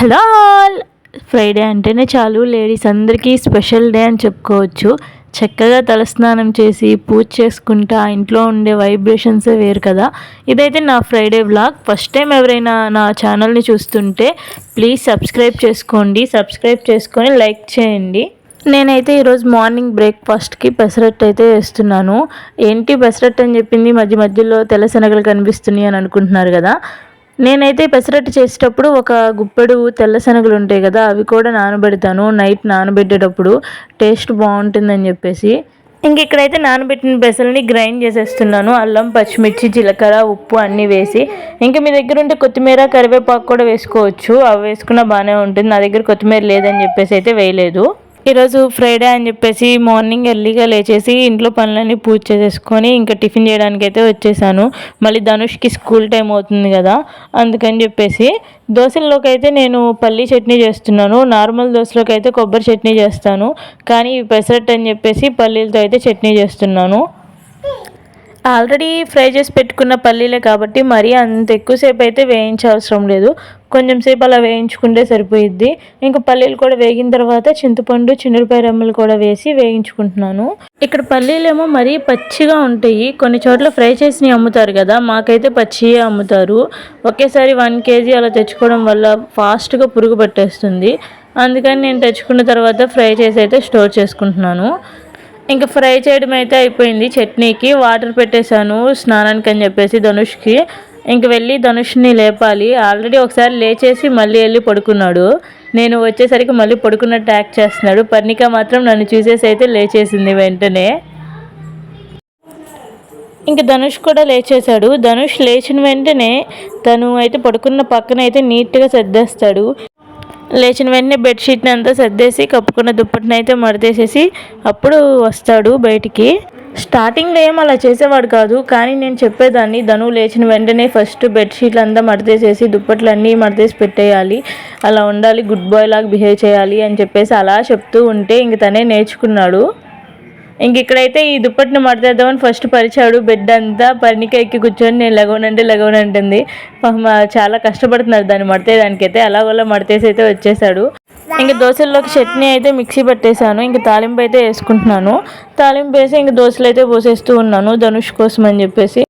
Hello all. Friday అంటేనే చాలు ladies అందరికీ స్పెషల్ డే అని చెప్పుకోవచ్చు. చక్కగా తలస్నానం చేసి పూజ చేసుకుంటా ఇంట్లో ఉండే వైబ్రేషన్సే వేరు కదా. ఇదైతే నా ఫ్రైడే వ్లాగ్. ఫస్ట్ టైం ఎవరైనా నా ఛానల్ని చూస్తుంటే ప్లీజ్ సబ్స్క్రైబ్ చేసుకోండి. సబ్స్క్రైబ్ చేసుకొని లైక్ చేయండి. నేనైతే ఈరోజు మార్నింగ్ బ్రేక్ఫాస్ట్కి పెసరట్టు అయితే వేస్తున్నాను. ఏంటి పెసరట్టు అని చెప్పింది, మధ్య మధ్యలో తెల్ల శనగలు కనిపిస్తున్నాయి అని అనుకుంటున్నారు కదా. నేనైతే పెసరట్టు చేసేటప్పుడు ఒక గుప్పెడు తెల్ల శనగలు ఉంటాయి కదా, అవి కూడా నానబెడతాను. నైట్ నానబెట్టేటప్పుడు టేస్ట్ బాగుంటుందని చెప్పేసి ఇక్కడైతే నానబెట్టిన పెసల్ని గ్రైండ్ చేసేస్తున్నాను. అల్లం, పచ్చిమిర్చి, జీలకర్ర, ఉప్పు అన్నీ వేసి. మీ దగ్గర ఉంటే కొత్తిమీర, కరివేపాకు కూడా వేసుకోవచ్చు. అవి వేసుకున్నా బాగానే ఉంటుంది. నా దగ్గర కొత్తిమీర లేదని చెప్పేసి అయితే వేయలేదు. ఈరోజు ఫ్రైడే అని చెప్పేసి మార్నింగ్ ఎర్లీగా లేచేసి ఇంట్లో పనులన్నీ పూజ చేసేసుకొని ఇంకా టిఫిన్ చేయడానికి అయితే వచ్చేసాను. మళ్ళీ ధనుష్కి స్కూల్ టైం అవుతుంది కదా, అందుకని చెప్పేసి దోశల్లోకి అయితే నేను పల్లీ చట్నీ చేస్తున్నాను. నార్మల్ దోశలోకి అయితే కొబ్బరి చట్నీ చేస్తాను, కానీ పెసరట్టు అని చెప్పేసి పల్లీలతో అయితే చట్నీ చేస్తున్నాను. ఆల్రెడీ ఫ్రై చేసి పెట్టుకున్న పల్లీలే కాబట్టి మరీ అంత ఎక్కువసేపు అయితే వేయించవసరం లేదు. కొంచెం సేపు అలా వేయించుకుంటే సరిపోయిద్ది. ఇంకా పల్లీలు కూడా వేగిన తర్వాత చింతపండు, చిన్నులపాయ రెమ్మలు కూడా వేసి వేయించుకుంటున్నాను. ఇక్కడ పల్లీలేమో మరీ పచ్చిగా ఉంటాయి. కొన్ని చోట్ల ఫ్రై చేసి అమ్ముతారు కదా, మాకైతే పచ్చియే అమ్ముతారు. ఒకేసారి 1 kg అలా తెచ్చుకోవడం వల్ల ఫాస్ట్గా పురుగు పట్టేస్తుంది. అందుకని నేను తెచ్చుకున్న తర్వాత ఫ్రై చేసి అయితే స్టోర్ చేసుకుంటున్నాను. ఇంకా ఫ్రై చేయడం అయితే అయిపోయింది. చట్నీకి వాటర్ పెట్టేశాను స్నానానికి అని చెప్పేసి ధనుష్కి. వెళ్ళి ధనుష్ని లేపాలి. ఆల్రెడీ ఒకసారి లేచేసి మళ్ళీ వెళ్ళి పడుకున్నాడు. నేను వచ్చేసరికి మళ్ళీ పడుకున్నట్టు యాక్ట్ చేస్తున్నాడు. పర్ణిక మాత్రం నన్ను చూసేసి అయితే లేచేసింది వెంటనే. ధనుష్ కూడా లేచేశాడు. ధనుష్ లేచిన వెంటనే తను అయితే పడుకున్న పక్కన అయితే నీట్గా సర్దేస్తాడు. లేచిన వెంటనే బెడ్షీట్ని అంతా సర్దేసి కప్పుకున్న దుప్పటిని అయితే మడతేసేసి అప్పుడు వస్తాడు బయటికి. స్టార్టింగ్లో ఏం అలా చేసేవాడు కాదు, కానీ నేను చెప్పేదాన్ని ధను లేచిన వెంటనే ఫస్ట్ బెడ్షీట్లు అంతా మడతేసేసి దుప్పట్లు అన్నీ మడతేసి పెట్టేయాలి, అలా ఉండాలి, గుడ్ బాయ్ లాగా బిహేవ్ చేయాలి అని చెప్పేసి అలా చెప్తూ ఉంటే తనే నేర్చుకున్నాడు. ఇక్కడైతే ఈ దుప్పటిని మడతేద్దామని ఫస్ట్ పరిచాడు. బెడ్ అంతా పర్ణిక ఎక్కి కూర్చొని నేను లగవనంటుంది. చాలా కష్టపడుతున్నారు దాన్ని మడతేదానికైతే. అలాగోలా మడతేసి అయితే వచ్చేసాడు. దోశల్లోకి చట్నీ అయితే మిక్సీ పట్టేశాను. తాలింపు అయితే వేసుకుంటున్నాను. తాలింపు వేసి దోశలు అయితే పోసేస్తూ ఉన్నాను ధనుష్ కోసం అని చెప్పేసి.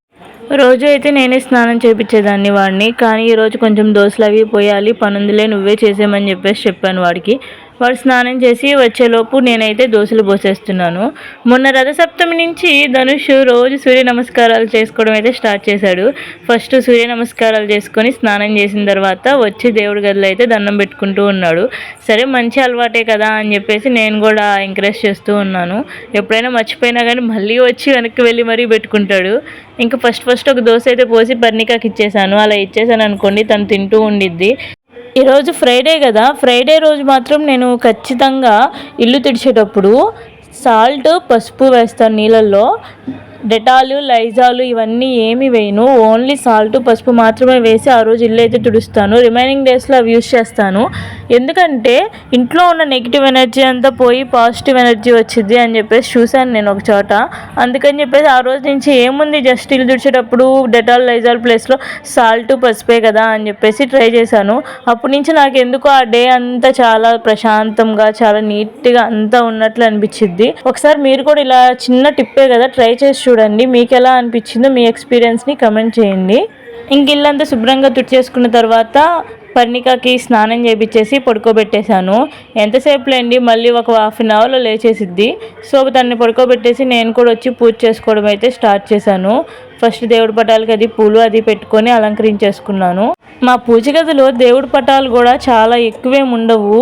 రోజు అయితే నేనే స్నానం చేయించేదాన్ని వాడిని, కానీ ఈరోజు కొంచెం దోశలు అవి పోయాలి, పనుందిలే నువ్వే చేసేయమని చెప్పాను వాడికి. వాడు స్నానం చేసి వచ్చేలోపు నేనైతే దోశలు పోసేస్తున్నాను. మొన్న రథసప్తమి నుంచి ధనుష్ రోజు సూర్య నమస్కారాలు చేసుకోవడం అయితే స్టార్ట్ చేశాడు. ఫస్ట్ సూర్య నమస్కారాలు చేసుకొని స్నానం చేసిన తర్వాత వచ్చి దేవుడి గదిలో అయితే దండం పెట్టుకుంటూ ఉన్నాడు. సరే మంచి అలవాటే కదా అని చెప్పేసి నేను కూడా ఎంకరేజ్ చేస్తూ ఉన్నాను. ఎప్పుడైనా మర్చిపోయినా కానీ మళ్ళీ వచ్చి వెనక్కి వెళ్ళి మరీ పెట్టుకుంటాడు. ఫస్ట్ ఒక దోశ అయితే పోసి పర్ణికాకి ఇచ్చేసాను. అలా ఇచ్చేసాను అనుకోండి, తను తింటూ ఉండిద్ది. ఈరోజు ఫ్రైడే కదా, ఫ్రైడే రోజు మాత్రం నేను ఖచ్చితంగా ఇల్లు తుడిచేటప్పుడు సాల్ట్, పసుపు వేస్తాను నీళ్ళల్లో. డెటాలు, లైజాలు ఇవన్నీ ఏమి వేయను. ఓన్లీ సాల్ట్, పసుపు మాత్రమే వేసి ఆ రోజు ఇల్లు అయితే తుడుస్తాను. రిమైనింగ్ డేస్లో అవి యూస్ చేస్తాను. ఎందుకంటే ఇంట్లో ఉన్న నెగిటివ్ ఎనర్జీ అంతా పోయి పాజిటివ్ ఎనర్జీ వచ్చింది అని చెప్పేసి చూశాను నేను ఒక చోట. అందుకని చెప్పేసి ఆ రోజు నుంచి ఏముంది, జస్ట్ ఇల్లు తుడిచేటప్పుడు డెటాల్, లైజాల్ ప్లేస్లో సాల్ట్, పసుపే కదా అని చెప్పేసి ట్రై చేశాను. అప్పటి నుంచి నాకు ఎందుకో ఆ డే అంతా చాలా ప్రశాంతంగా, చాలా నీట్గా అంతా ఉన్నట్లు అనిపించింది. ఒకసారి మీరు కూడా ఇలా చిన్న టిప్పే కదా, ట్రై చేసి చూడండి. మీకు ఎలా అనిపించిందో మీ ఎక్స్పీరియన్స్ని కమెంట్ చేయండి. ఇల్లంతా శుభ్రంగా తుడిచేసుకున్న తర్వాత పర్ణికకి స్నానం చేయించేసి పడుకోబెట్టేశాను. ఎంతసేపులేండి, మళ్ళీ ఒక 1/2 అవర్లో లేచేసిద్ది. సో తనని పడుకోబెట్టేసి నేను కూడా వచ్చి పూజ చేసుకోవడం అయితే స్టార్ట్ చేశాను. ఫస్ట్ దేవుడి పటాలకి అది పూలు అది పెట్టుకొని అలంకరించేసుకున్నాను. మా పూజ గదిలో దేవుడి పటాలు కూడా చాలా ఎక్కువేం ఉండవు.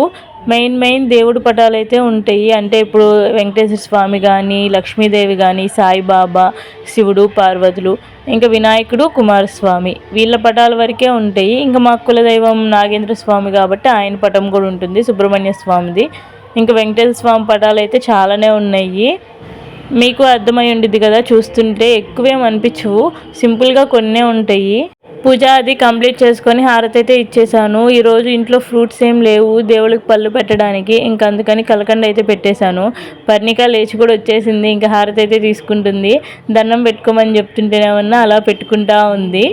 మెయిన్ దేవుడి పటాలు అయితే ఉంటాయి. అంటే ఇప్పుడు వెంకటేశ్వర స్వామి కానీ, లక్ష్మీదేవి కానీ, సాయిబాబా, శివుడు, పార్వతులు, వినాయకుడు, కుమారస్వామి, వీళ్ళ పటాల వరకే ఉంటాయి. మా కులదైవం నాగేంద్ర స్వామి కాబట్టి ఆయన పటం కూడా ఉంటుంది, సుబ్రహ్మణ్య స్వామిది. వెంకటేశ్వర స్వామి పటాలు అయితే చాలానే ఉన్నాయి. మీకు అర్థమై ఉండిద్ది కదా, చూస్తుంటే ఎక్కువేం అనిపించవు, సింపుల్గా కొన్నే ఉంటాయి. పూజ అది కంప్లీట్ చేసుకొని హారతి అయితే ఇచ్చేసాను. ఈరోజు ఇంట్లో ఫ్రూట్స్ ఏం లేవు దేవుడికి పళ్ళు పెట్టడానికి, అందుకని కలకండ అయితే పెట్టేశాను. పర్ణిక లేచి కూడా వచ్చేసింది. హారతి అయితే తీసుకుంటుంది. దండం పెట్టుకోమని చెప్తుంటేనే ఉన్నా అలా పెట్టుకుంటా ఉంది.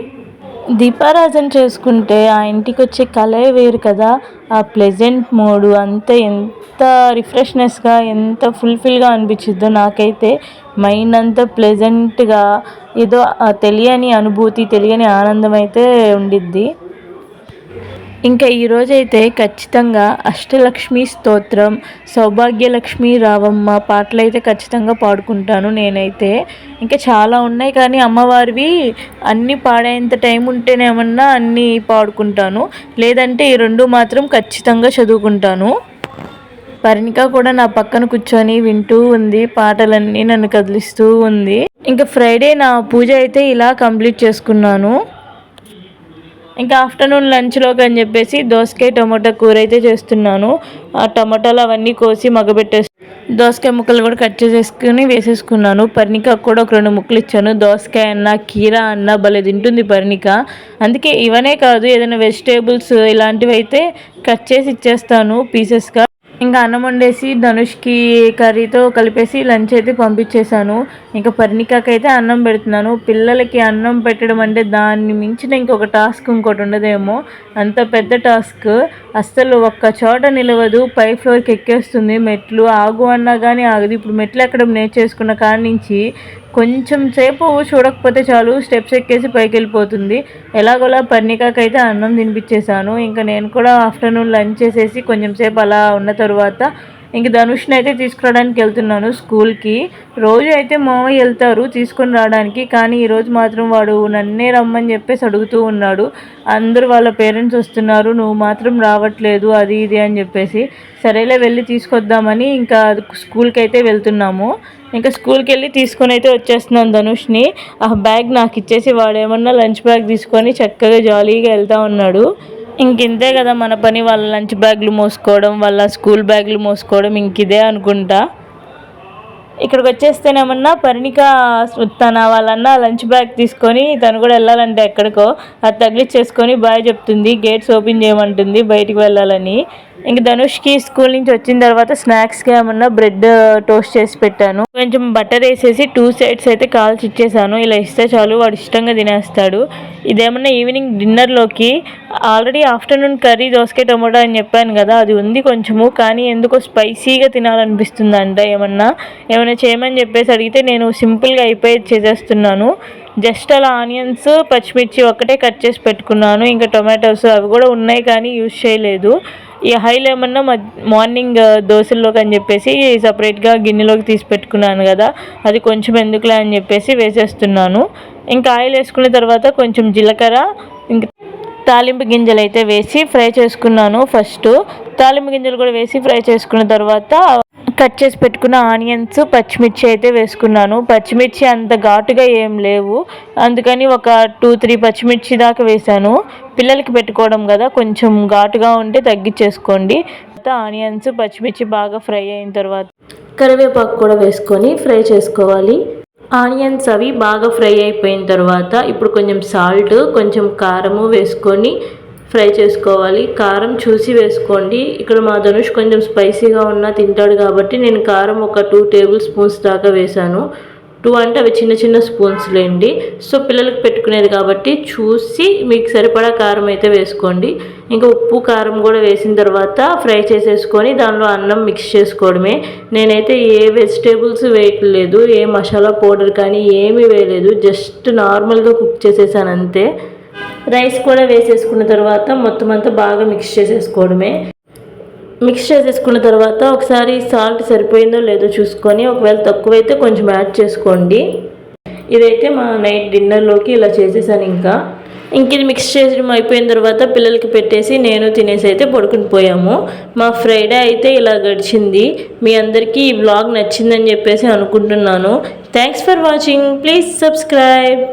దీపారాధన చేసుకుంటే ఆ ఇంటికి వచ్చే కళే వేరు కదా. ఆ ప్లెజెంట్ మూడు అంతా ఎంత రిఫ్రెష్నెస్గా ఎంత ఫుల్ఫిల్గా అనిపించిద్దో. నాకైతే మైండ్ అంతా ప్లెజెంట్గా ఏదో తెలియని అనుభూతి తెలియని ఆనందం అయితే ఉండిద్ది. ఇంకా ఈరోజైతే ఖచ్చితంగా అష్టలక్ష్మి స్తోత్రం, సౌభాగ్యలక్ష్మి రావమ్మ పాటలు అయితే ఖచ్చితంగా పాడుకుంటాను నేనైతే. ఇంకా చాలా ఉన్నాయి కానీ అమ్మవారివి అన్నీ పాడేంత టైం ఉంటేనేమన్నా అన్నీ పాడుకుంటాను, లేదంటే ఈ రెండు మాత్రం ఖచ్చితంగా చదువుకుంటాను. పరిణిక కూడా నా పక్కన కూర్చొని వింటూ ఉంది, పాటలన్నీ నన్ను కదిలిస్తూ ఉంది. ఇంకా ఫ్రైడే నా పూజ అయితే ఇలా కంప్లీట్ చేసుకున్నాను. ఇంకా ఆఫ్టర్నూన్ లంచ్లోకి అని చెప్పేసి దోసకాయ టమాటా కూర అయితే చేస్తున్నాను. ఆ టమాటాలు అవన్నీ కోసి మగ్గబెట్టేసి దోసకాయ ముక్కలు కూడా కట్ చేసేసుకుని వేసేసుకున్నాను. పరిణిక కూడా ఒక 2 ముక్కలు ఇచ్చాను. దోసకాయ అన్న కీరా అన్న భలే తింటుంది పరిణిక. అందుకే ఇవనే కాదు ఏదైనా వెజిటేబుల్స్ ఇలాంటివి అయితే కట్ చేసి ఇచ్చేస్తాను పీసెస్గా. ఇంకా అన్నం వండేసి ధనుష్కి కర్రీతో కలిపేసి లంచ్ అయితే పంపించేశాను. ఇంకా పరిణికకైతే అన్నం పెడుతున్నాను. పిల్లలకి అన్నం పెట్టడం అంటే దాన్ని మించిన ఇంకొక టాస్క్ ఇంకోటి ఉండదేమో, అంత పెద్ద టాస్క్. అస్సలు ఒక్క చోట నిలవదు, పై ఫ్లోర్కి ఎక్కేస్తుంది. మెట్లు ఆగు అన్నా కానీ ఆగదు. ఇప్పుడు మెట్లు ఎక్కడం నేర్చేసుకున్న కాడి నుంచి కొంచెం సేపు చూడకపోతే చాలు స్టెప్స్ ఎక్కేసి పైకి వెళ్ళిపోతుంది. ఎలాగోలా పరిణికకైతే అన్నం తినిపించేశాను. ఇంకా నేను కూడా ఆఫ్టర్నూన్ లంచ్ చేసేసి కొంచెం సేపు అలా ఉన్న తర్వాత ఇంక ధనుష్ని అయితే తీసుకురావడానికి వెళ్తున్నాను స్కూల్కి. రోజు అయితే మామయ్య వెళ్తారు తీసుకొని రావడానికి, కానీ ఈరోజు మాత్రం వాడు నన్నే రమ్మని చెప్పేసి అడుగుతూ ఉన్నాడు. అందరూ వాళ్ళ పేరెంట్స్ వస్తున్నారు, నువ్వు మాత్రం రావట్లేదు అది ఇది అని చెప్పేసి. సరేలే వెళ్ళి తీసుకొద్దామని ఇంకా స్కూల్కి అయితే వెళ్తున్నాము. ఇంకా స్కూల్కి వెళ్ళి తీసుకొని అయితే వచ్చేస్తున్నాను ధనుష్ని. ఆ బ్యాగ్ నాకు ఇచ్చేసి వాడేమన్నా లంచ్ బ్యాగ్ తీసుకొని చక్కగా జాలీగా వెళ్తూ ఉన్నాడు. ఇంకింతే కదా మన పని, వాళ్ళ లంచ్ బ్యాగ్లు మోసుకోవడం, వాళ్ళ స్కూల్ బ్యాగ్లు మోసుకోవడం, ఇంకిదే అనుకుంటా. ఇక్కడికి వచ్చేస్తేనేమన్నా పరిణిక వాళ్ళన్న లంచ్ బ్యాగ్ తీసుకొని తను కూడా వెళ్ళాలంటే ఎక్కడికో అది తగిలిచ్చేసుకొని బాయ్ చెప్తుంది, గేట్స్ ఓపెన్ చేయమంటుంది బయటికి వెళ్ళాలని. ఇంక ధనుష్కి స్కూల్ నుంచి వచ్చిన తర్వాత స్నాక్స్గా ఏమన్నా బ్రెడ్ టోస్ట్ చేసి పెట్టాను. కొంచెం బటర్ వేసేసి 2 సైడ్స్ అయితే కాల్చి ఇచ్చేసాను. ఇలా ఇస్తే చాలు వాడు ఇష్టంగా తినేస్తాడు. ఇదేమన్నా ఈవినింగ్ డిన్నర్లోకి. ఆల్రెడీ ఆఫ్టర్నూన్ కర్రీ దోసకాయ టమోటా అని చెప్పాను కదా, అది ఉంది కొంచెము, కానీ ఎందుకో స్పైసీగా తినాలనిపిస్తుందంట. ఏమన్నా చేయమని చెప్పేసి అడిగితే నేను సింపుల్గా అయిపోయి చేసేస్తున్నాను. జస్ట్ అలా ఆనియన్స్ పచ్చిమిర్చి ఒక్కటే కట్ చేసి పెట్టుకున్నాను. ఇంకా టొమాటోస్ అవి కూడా ఉన్నాయి కానీ యూజ్ చేయలేదు. ఈ హైలో ఏమన్నా మార్నింగ్ దోశల్లోకి అని చెప్పేసి సపరేట్గా గిన్నెలోకి తీసి పెట్టుకున్నాను కదా, అది కొంచెం ఎందుకులే అని చెప్పేసి వేసేస్తున్నాను. ఇంకా ఆయిల్ వేసుకున్న తర్వాత కొంచెం జీలకర్ర ఇంకా తాలింపు గింజలు అయితే వేసి ఫ్రై చేసుకున్నాను. ఫస్ట్ తాలింపు గింజలు కూడా వేసి ఫ్రై చేసుకున్న తర్వాత కట్ చేసి పెట్టుకున్న ఆనియన్స్ పచ్చిమిర్చి అయితే వేసుకున్నాను. పచ్చిమిర్చి అంత ఘాటుగా ఏం లేవు, అందుకని ఒక 2-3 పచ్చిమిర్చి దాకా వేసాను. పిల్లలకి పెట్టుకోవడం కదా, కొంచెం ఘాటుగా ఉంటే తగ్గించేసుకోండి. ఆనియన్స్ పచ్చిమిర్చి బాగా ఫ్రై అయిన తర్వాత కరివేపాకు కూడా వేసుకొని ఫ్రై చేసుకోవాలి. ఆనియన్స్ అవి బాగా ఫ్రై అయిపోయిన తర్వాత ఇప్పుడు కొంచెం సాల్ట్ కొంచెం కారము వేసుకొని ఫ్రై చేసుకోవాలి. కారం చూసి వేసుకోండి. ఇక్కడ మా ధనుష్ కొంచెం స్పైసీగా ఉన్నా తింటాడు కాబట్టి నేను కారం ఒక 2 టేబుల్ స్పూన్స్ దాకా వేసాను. 2 అంటే అవి చిన్న చిన్న స్పూన్స్ లేండి. సో పిల్లలకు పెట్టుకునేది కాబట్టి చూసి మీకు సరిపడా కారం అయితే వేసుకోండి. ఇంకా ఉప్పు కారం కూడా వేసిన తర్వాత ఫ్రై చేసేసుకొని దానిలో అన్నం మిక్స్ చేసుకోవడమే. నేనైతే ఏ వెజిటేబుల్స్ వేయట్లేదు, ఏ మసాలా పౌడర్ కానీ ఏమీ వేయలేదు, జస్ట్ నార్మల్గా కుక్ చేసేసాను అంతే. రైస్ కూడా వేసేసుకున్న తర్వాత మొత్తం అంతా బాగా మిక్స్ చేసేసుకోవడమే. మిక్స్ చేసేసుకున్న తర్వాత ఒకసారి సాల్ట్ సరిపోయిందో లేదో చూసుకొని ఒకవేళ తక్కువైతే కొంచెం యాడ్ చేసుకోండి. ఇదైతే మా నైట్ డిన్నర్లోకి ఇలా చేసేసాను. ఇంకా ఇది మిక్స్ చేయడం అయిపోయిన తర్వాత పిల్లలకి పెట్టేసి నేను తినేసి అయితే పడుకుని పోయాము. మా ఫ్రైడే అయితే ఇలా గడిచింది. మీ అందరికీ ఈ వ్లాగ్ నచ్చిందని చెప్పేసి అనుకుంటున్నాను. Thanks for watching. Please subscribe.